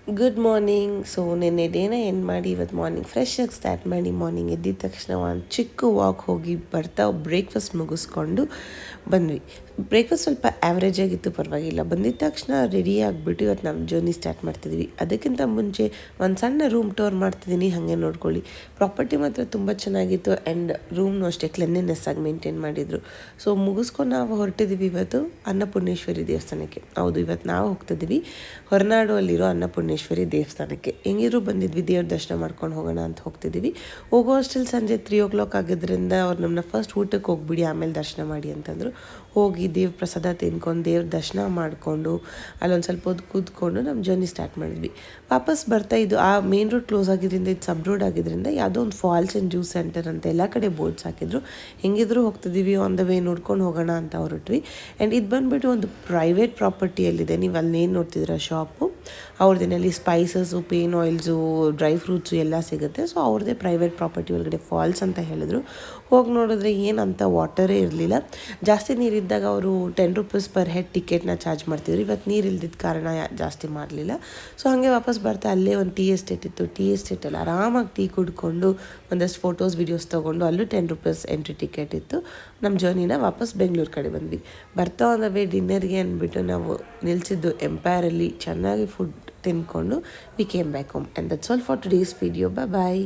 Good morning. So ನಿನ್ನೆ ಡೇನ end ಮಾಡಿ ಇವತ್ತು ಮಾರ್ನಿಂಗ್ ಫ್ರೆಶ್ ಆಗಿ ಸ್ಟಾರ್ಟ್ ಮಾಡಿ ಮಾರ್ನಿಂಗ್ ಎದ್ದಿದ ತಕ್ಷಣ ಒಂದು ಚಿಕ್ಕ ವಾಕ್ ಹೋಗಿ ಬರ್ತಾ ಬ್ರೇಕ್ಫಾಸ್ಟ್ ಮುಗಿಸ್ಕೊಂಡು ಬಂದ್ವಿ. ಬ್ರೇಕ್ಫಾಸ್ಟ್ ಸ್ವಲ್ಪ ಆ್ಯಾವ್ರೇಜ್ ಆಗಿತ್ತು, ಪರವಾಗಿಲ್ಲ. ಬಂದಿದ್ದ ತಕ್ಷಣ ರೆಡಿ ಆಗಿಬಿಟ್ಟು ಇವತ್ತು ನಮ್ಮ ಜರ್ನಿ ಸ್ಟಾರ್ಟ್ ಮಾಡ್ತಿದ್ವಿ. ಅದಕ್ಕಿಂತ ಮುಂಚೆ ಒಂದು ಸಣ್ಣ ರೂಮ್ ಟೂರ್ ಮಾಡ್ತಿದ್ದೀನಿ, ಹಾಗೆ ನೋಡ್ಕೊಳ್ಳಿ. ಪ್ರಾಪರ್ಟಿ ಮಾತ್ರ ತುಂಬ ಚೆನ್ನಾಗಿತ್ತು ಆ್ಯಂಡ್ ರೂಮ್ನು ಅಷ್ಟೇ ಕ್ಲೆನ್ಲಿನೆಸ್ ಆಗಿ ಮೇಂಟೈನ್ ಮಾಡಿದರು. ಸೊ ಮುಗಿಸ್ಕೊಂಡು ನಾವು ಹೊರಟಿದ್ದೀವಿ ಇವತ್ತು ಅನ್ನಪೂರ್ಣೇಶ್ವರಿ ದೇವಸ್ಥಾನಕ್ಕೆ. ಹೌದು, ಇವತ್ತು ನಾವು ಹೋಗ್ತಿದ್ದೀವಿ ಹೊರನಾಡು ಅಲ್ಲಿರೋ ಅನ್ನಪೂರ್ಣೇಶ್ವರಿ ದೇವಸ್ಥಾನಕ್ಕೆ. ಹೆಂಗಿದ್ರು ಬಂದಿದ್ವಿ, ದೇವ್ರ ದರ್ಶನ ಮಾಡ್ಕೊಂಡು ಹೋಗೋಣ ಅಂತ ಹೋಗ್ತಿದ್ದೀವಿ. ಹೋಗೋ ಅಷ್ಟರಲ್ಲಿ ಸಂಜೆ 3 o'clock ಆಗಿದ್ದರಿಂದ ಅವ್ರು ನಮ್ಮನ್ನ ಫಸ್ಟ್ ಊಟಕ್ಕೆ ಹೋಗ್ಬಿಡಿ ಆಮೇಲೆ ದರ್ಶನ ಮಾಡಿ ಅಂತಂದರು. ಹೋಗಿ ದೇವ್ರ ಪ್ರಸಾದ ತಿನ್ಕೊಂಡು ದೇವ್ರ ದರ್ಶನ ಮಾಡಿಕೊಂಡು ಅಲ್ಲೊಂದು ಸ್ವಲ್ಪ ಹೊತ್ತು ಕೂತ್ಕೊಂಡು ನಮ್ಮ ಜರ್ನಿ ಸ್ಟಾರ್ಟ್ ಮಾಡಿದ್ವಿ. ವಾಪಸ್ ಬರ್ತಾ ಇದು ಆ ಮೇನ್ ರೋಡ್ ಕ್ಲೋಸ್ ಆಗಿದ್ದರಿಂದ ಇದು ಸಬ್ ರೋಡ್ ಆಗಿದ್ದರಿಂದ ಯಾವುದೋ ಒಂದು ಫಾಲ್ಸ್ ಆ್ಯಂಡ್ ಜ್ಯೂಸ್ ಸೆಂಟರ್ ಅಂತ ಎಲ್ಲ ಕಡೆ ಬೋರ್ಡ್ಸ್ ಹಾಕಿದ್ರು. ಹೆಂಗಿದ್ರು ಹೋಗ್ತಿದ್ದೀವಿ, ಆನ್ ದ ವೇ ನೋಡ್ಕೊಂಡು ಹೋಗೋಣ ಅಂತ ಹೊರಟ್ವಿ. ಆ್ಯಂಡ್ ಇದು ಬಂದುಬಿಟ್ಟು ಒಂದು ಪ್ರೈವೇಟ್ ಪ್ರಾಪರ್ಟಿಯಲ್ಲಿದೆ. ನೀವು ಅಲ್ಲೇನು ನೋಡ್ತಿದ್ದೀರ ಶಾಪು ಅವ್ರದ್ದೇನಲ್ಲಿ spices, pain oils, dry fruits ಎಲ್ಲ ಸಿಗುತ್ತೆ. ಸೊ ಅವ್ರದ್ದೇ ಪ್ರೈವೇಟ್ ಪ್ರಾಪರ್ಟಿ ಒಳಗಡೆ ಫಾಲ್ಸ್ ಅಂತ ಹೇಳಿದ್ರು. ಹೋಗಿ ನೋಡಿದ್ರೆ ಏನಂತ ವಾಟರೇ ಇರಲಿಲ್ಲ. ಜಾಸ್ತಿ ನೀರಿದ್ದಾಗ ಅವರು ₹10 ಪರ್ ಹೆಡ್ ಟಿಕೆಟ್ನ ಚಾರ್ಜ್ ಮಾಡ್ತಿದ್ರು. ಇವತ್ತು ನೀರು ಇಲ್ದಿದ್ದ ಕಾರಣ ಜಾಸ್ತಿ ಮಾಡಲಿಲ್ಲ. ಸೊ ಹಾಗೆ ವಾಪಸ್ ಬರ್ತಾ ಅಲ್ಲೇ ಒಂದು ಟೀ ಎಸ್ಟೇಟ್ ಇತ್ತು. ಟೀ ಎಸ್ಟೇಟಲ್ಲಿ ಆರಾಮಾಗಿ ಟೀ ಕುಡ್ಕೊಂಡು ಒಂದಷ್ಟು ಫೋಟೋಸ್ ವೀಡಿಯೋಸ್ ತೊಗೊಂಡು ಅಲ್ಲೂ ₹10 ಎಂಟ್ರಿ ಟಿಕೆಟ್ ಇತ್ತು. ನಮ್ಮ ಜರ್ನಿನ ವಾಪಸ್ ಬೆಂಗಳೂರು ಕಡೆ ಬಂದ್ವಿ. ಬರ್ತಾ ಒಂದವೇ ಡಿನ್ನರ್ಗೆ ಅಂದ್ಬಿಟ್ಟು ನಾವು ನಿಲ್ಲಿಸಿದ್ದು ಎಂಪೈರಲ್ಲಿ ಚೆನ್ನಾಗಿ ಫುಡ್ ತಿನ್ಕೊಂಡು we came back home. And that's all for today's video. Bye.